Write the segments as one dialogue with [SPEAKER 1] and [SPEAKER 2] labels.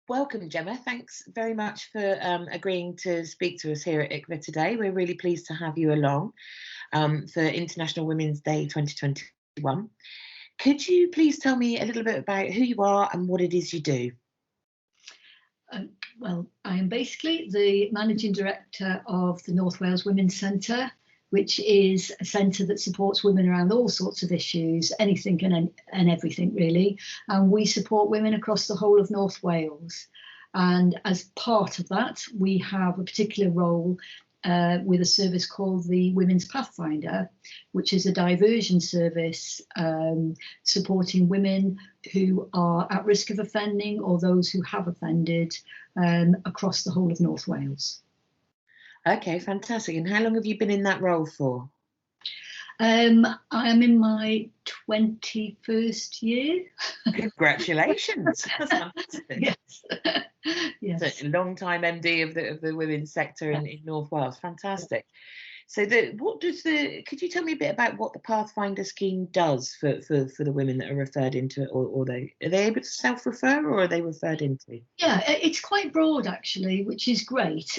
[SPEAKER 1] Welcome, Gemma. Thanks very much for agreeing to speak to us here at ICVA today. We're really pleased to have you along for International Women's Day 2021. Could you please tell me a little bit about who you are and what it is you do?
[SPEAKER 2] Well, I am basically the Managing Director of the North Wales Women's Centre, which is a centre that supports women around all sorts of issues, anything and everything really. And we support women across the whole of North Wales. And as part of that, we have a particular role with a service called the Women's Pathfinder, which is a diversion service supporting women who are at risk of offending or those who have offended across the whole of North Wales.
[SPEAKER 1] Okay, fantastic. And how long have you been in that role for?
[SPEAKER 2] I am in my 21st year.
[SPEAKER 1] Congratulations. That's fantastic.
[SPEAKER 2] Yes. Yes.
[SPEAKER 1] So, a long time MD of the women's sector in North Wales. Fantastic. So could you tell me a bit about what the Pathfinder Scheme does for the women that are referred into it, or are they able to self-refer, or are they referred into?
[SPEAKER 2] Yeah, it's quite broad actually, which is great.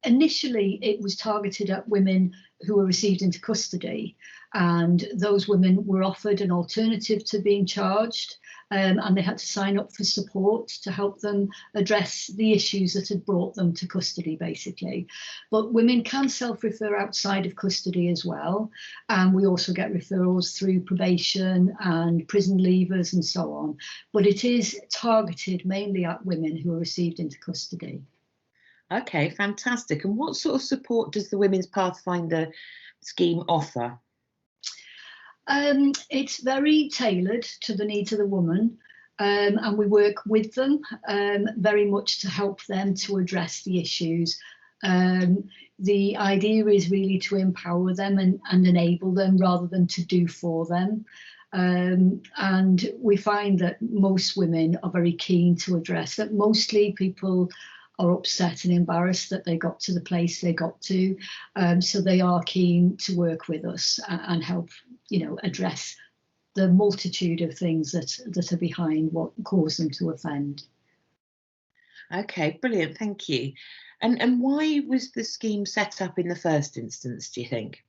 [SPEAKER 2] Initially, it was targeted at women who were received into custody, and those women were offered an alternative to being charged, and they had to sign up for support to help them address the issues that had brought them to custody, basically. But women can self-refer outside of custody as well, and we also get referrals through probation and prison leavers and so on. But it is targeted mainly at women who are received into custody.
[SPEAKER 1] Okay, fantastic. And what sort of support does the Women's Pathfinder Scheme offer?
[SPEAKER 2] It's very tailored to the needs of the woman, and we work with them very much to help them to address the issues. The idea is really to empower them and enable them rather than to do for them. And we find that most women are very keen to address that. Mostly people are upset and embarrassed that they got to the place they got to, so they are keen to work with us and help, address the multitude of things that are behind what caused them to offend.
[SPEAKER 1] Okay, brilliant, thank you. And why was the scheme set up in the first instance, do you think?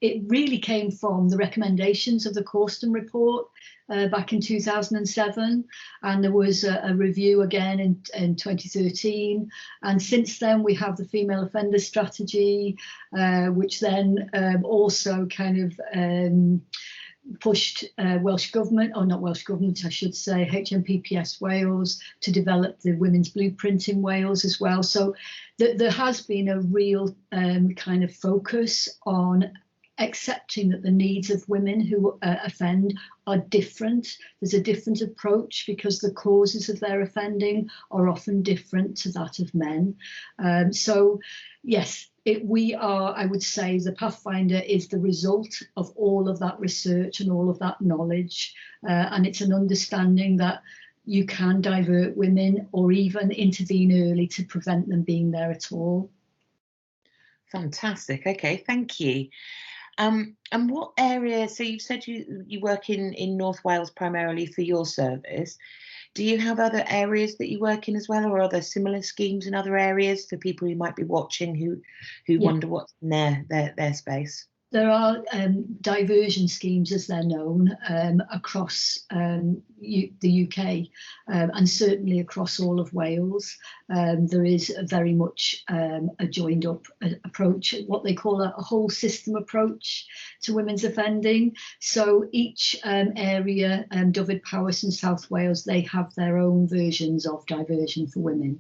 [SPEAKER 2] It really came from the recommendations of the Corston report back in 2007, and there was a review again in 2013, and since then we have the female offender strategy, which then also kind of pushed Welsh Government, or not Welsh Government I should say, HMPPS Wales, to develop the Women's Blueprint in Wales as well. So there has been a real kind of focus on accepting that the needs of women who offend are different. There's a different approach because the causes of their offending are often different to that of men. So yes, I would say the Pathfinder is the result of all of that research and all of that knowledge, and it's an understanding that you can divert women or even intervene early to prevent them being there at all.
[SPEAKER 1] Fantastic. Okay, thank you. And what area, so you've said you work in North Wales primarily for your service. Do you have other areas that you work in as well, or are there similar schemes in other areas for people who might be watching who wonder what's in their space?
[SPEAKER 2] There are diversion schemes, as they're known, across the UK, and certainly across all of Wales. There is very much a joined up approach, what they call a whole system approach to women's offending. So each area, Dyfed, Powys and South Wales, they have their own versions of diversion for women.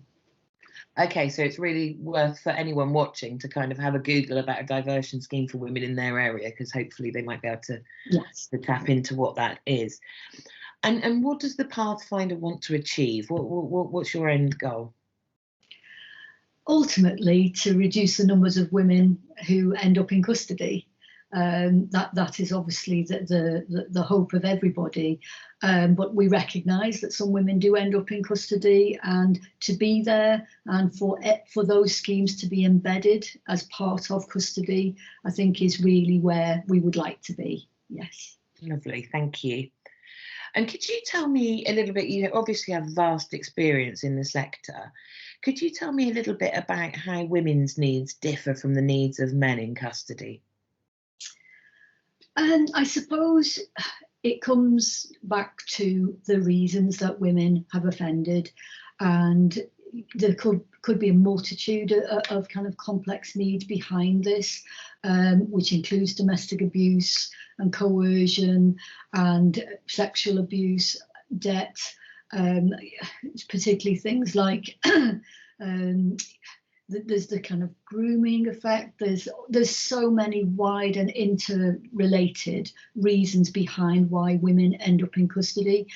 [SPEAKER 1] Okay, so it's really worth for anyone watching to kind of have a Google about a diversion scheme for women in their area, because hopefully they might be able to, to tap into what that is. And what does the Pathfinder want to achieve? What's your end goal?
[SPEAKER 2] Ultimately, to reduce the numbers of women who end up in custody. That is obviously the hope of everybody, but we recognise that some women do end up in custody, and to be there and for those schemes to be embedded as part of custody, I think is really where we would like to be. Yes.
[SPEAKER 1] Lovely, thank you. And could you tell me a little bit, you obviously have vast experience in the sector. Could you tell me a little bit about how women's needs differ from the needs of men in custody?
[SPEAKER 2] And I suppose it comes back to the reasons that women have offended, and there could be a multitude of kind of complex needs behind this, which includes domestic abuse and coercion and sexual abuse, debt, particularly things like there's the kind of grooming effect. There's so many wide and interrelated reasons behind why women end up in custody.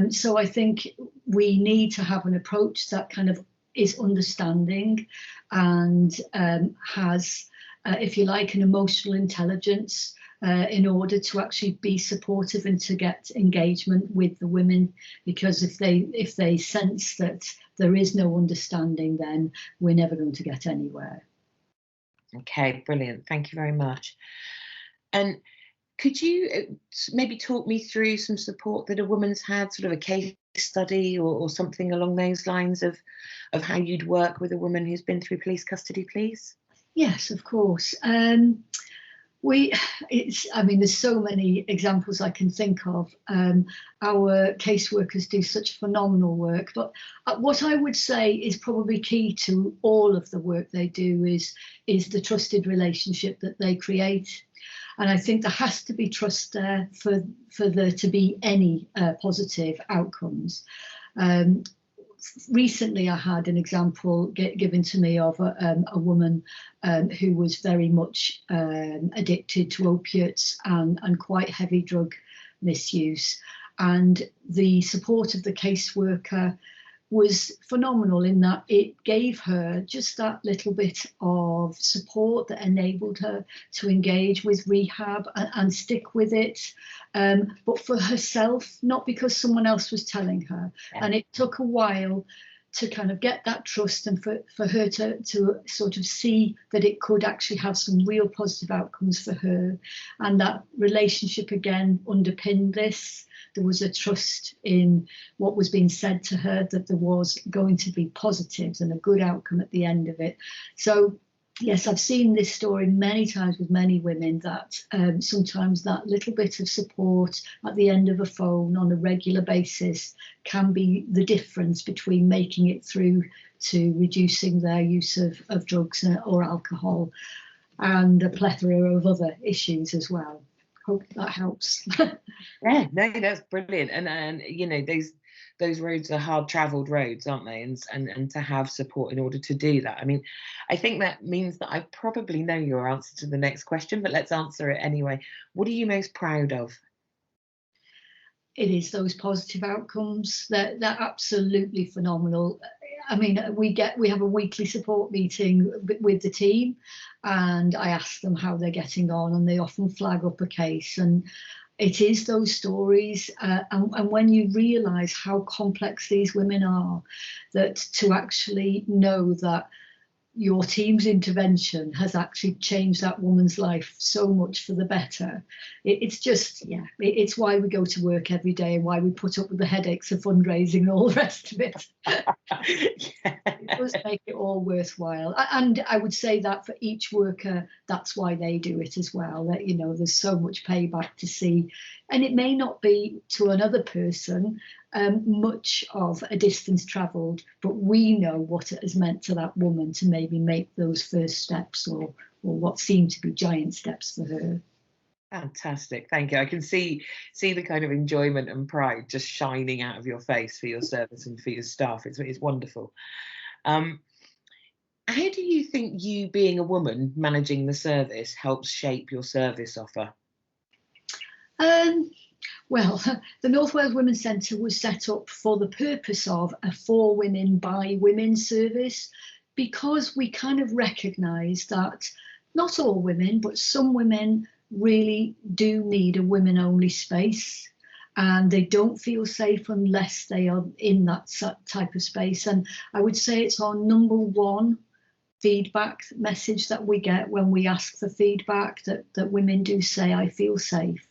[SPEAKER 2] So I think we need to have an approach that kind of is understanding and has, if you like, an emotional intelligence in order to actually be supportive and to get engagement with the women. Because if they sense that there is no understanding, then we're never going to get anywhere.
[SPEAKER 1] Okay, brilliant. Thank you very much. And could you maybe talk me through some support that a woman's had, sort of a case study or something along those lines of how you'd work with a woman who's been through police custody, please?
[SPEAKER 2] Yes, of course. There's so many examples I can think of. Our caseworkers do such phenomenal work, but what I would say is probably key to all of the work they do is the trusted relationship that they create. And I think there has to be trust there for there to be any positive outcomes. Recently, I had an example given to me of a woman who was very much addicted to opiates and quite heavy drug misuse. And the support of the caseworker was phenomenal in that it gave her just that little bit of support that enabled her to engage with rehab and stick with it, but for herself, not because someone else was telling her. And it took a while to kind of get that trust and for her to sort of see that it could actually have some real positive outcomes for her. And that relationship again underpinned this. There was a trust in what was being said to her, that there was going to be positives and a good outcome at the end of it. So yes, I've seen this story many times with many women, that sometimes that little bit of support at the end of a phone on a regular basis can be the difference between making it through to reducing their use of drugs or alcohol, and a plethora of other issues as well. Hope that helps.
[SPEAKER 1] Yeah, no, that's brilliant. And you know, those roads are hard traveled roads, aren't they? And to have support in order to do that. I mean, I think that means that I probably know your answer to the next question, but let's answer it anyway. What are you most proud of?
[SPEAKER 2] It is those positive outcomes. They're absolutely phenomenal. I mean, we have a weekly support meeting with the team, and I ask them how they're getting on, and they often flag up a case. And it is those stories, and when you realise how complex these women are, that to actually know that your team's intervention has actually changed that woman's life so much for the better. It's just, yeah, it's why we go to work every day and why we put up with the headaches of fundraising and all the rest of it.
[SPEAKER 1] Yeah.
[SPEAKER 2] It does make it all worthwhile. And I would say that for each worker, that's why they do it as well. That, you know, there's so much payback to see. And it may not be to another person much of a distance travelled, but we know what it has meant to that woman to maybe make those first steps or what seem to be giant steps for her.
[SPEAKER 1] Fantastic, thank you. I can see the kind of enjoyment and pride just shining out of your face for your service and for your staff. It's wonderful. How do you think you being a woman managing the service helps shape your service offer?
[SPEAKER 2] Well, the North Wales Women's Centre was set up for the purpose of a for women by women service, because we kind of recognise that not all women, but some women really do need a women-only space, and they don't feel safe unless they are in that type of space. And I would say it's our number one feedback message that we get when we ask for feedback, that women do say, I feel safe.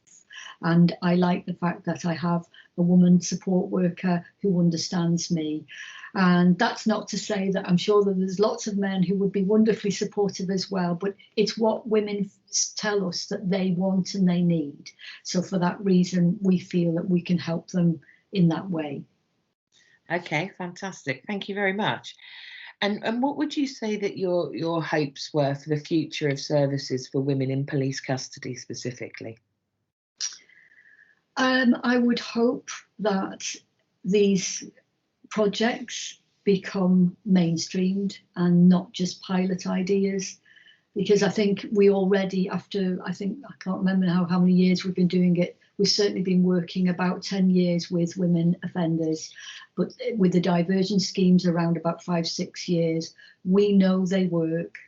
[SPEAKER 2] And I like the fact that I have a woman support worker who understands me. And that's not to say that I'm sure that there's lots of men who would be wonderfully supportive as well, but it's what women tell us that they want and they need. So for that reason, we feel that we can help them in that way.
[SPEAKER 1] Okay, fantastic. Thank you very much. And what would you say that your hopes were for the future of services for women in police custody specifically?
[SPEAKER 2] I would hope that these projects become mainstreamed and not just pilot ideas, because I think we already, after, I can't remember now how many years we've been doing it, we've certainly been working about 10 years with women offenders, but with the diversion schemes around about 5-6 years. We know they work.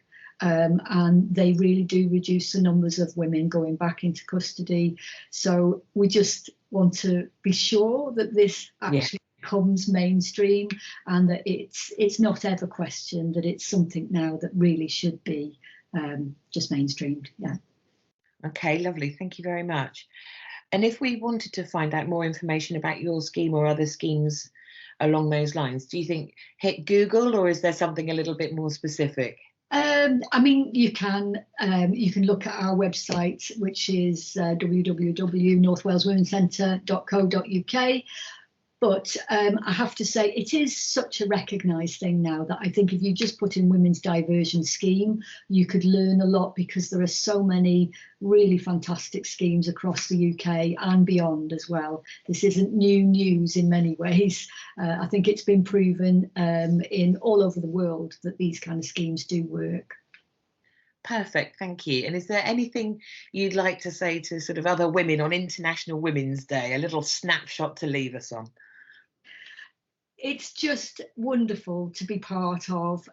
[SPEAKER 2] And they really do reduce the numbers of women going back into custody. So we just want to be sure that this actually becomes mainstream, and that it's not ever questioned, that it's something now that really should be just mainstreamed. Yeah.
[SPEAKER 1] Okay, lovely. Thank you very much. And if we wanted to find out more information about your scheme or other schemes along those lines, do you think hit Google, or is there something a little bit more specific?
[SPEAKER 2] I mean, you can look at our website, which is www.northwaleswomencentre.co.uk. But I have to say, it is such a recognised thing now that I think if you just put in women's diversion scheme, you could learn a lot, because there are so many really fantastic schemes across the UK and beyond as well. This isn't new news in many ways. I think it's been proven in all over the world that these kind of schemes do work.
[SPEAKER 1] Perfect, thank you. And is there anything you'd like to say to sort of other women on International Women's Day, a little snapshot to leave us on?
[SPEAKER 2] It's just wonderful to be part of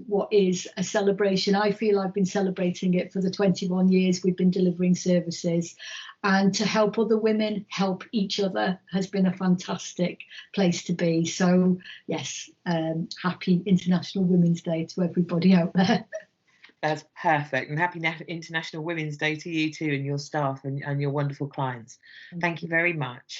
[SPEAKER 2] what is a celebration. I feel I've been celebrating it for the 21 years we've been delivering services, and to help other women help each other has been a fantastic place to be. So yes, happy International Women's Day to everybody out there.
[SPEAKER 1] That's perfect, and happy International Women's Day to you too, and your staff and your wonderful clients. Thank you very much.